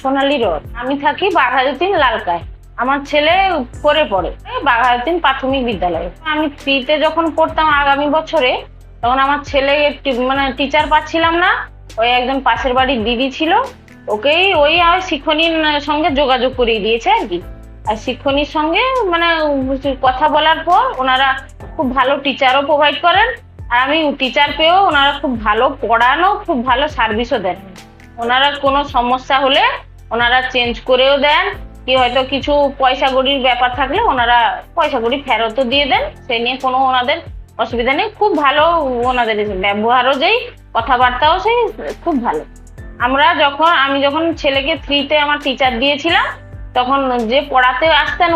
সোনালী রথ। আমি থাকি বাঘাযতীন লালকায়। আমার ছেলে পড়ে বাঘাযতীন প্রাথমিক বিদ্যালয়ে। আমি 3তে যখন পড়তাম আগামী বছরে, তখন আমার ছেলে মানে টিচার পাচ্ছিলাম না। ওই একজন পাশের বাড়ির দিদি ছিল, ওকেই ওই শিক্ষণীর সঙ্গে যোগাযোগ করিয়ে দিয়েছে আর কি। আর শিক্ষণীর সঙ্গে মানে কথা বলার পর ওনারা খুব ভালো টিচারও প্রোভাইড করেন। আর আমি টিচার পেয়েও ওনারা খুব ভালো পড়ানো, খুব ভালো সার্ভিসও দেন। ওনারা কোনো সমস্যা হলে ওনারা চেঞ্জ করেও দেন, কি হয়তো কিছু পয়সা কড়ির ব্যাপার থাকলে ওনারা পয়সা কড়ি ফেরতও দিয়ে দেন। সে নিয়ে কোনো ওনাদের অসুবিধা নেই। খুব ভালো ওনাদের ব্যবহারও, যেই কথাবার্তাও সেই খুব ভালো। আমি যখন ছেলেকে 3তে আমার টিচার দিয়েছিলাম, তখন যে পড়াতে আসতেন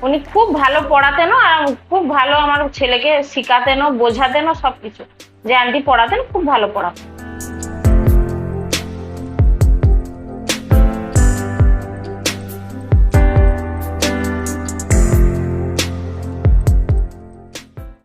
উনি খুব ভালো পড়াতেনও, আর খুব ভালো আমার ছেলেকে শিখাতেনও, বোঝাতেনও, সবকিছু। যে আন্টি পড়াতেন, খুব ভালো পড়াতেন।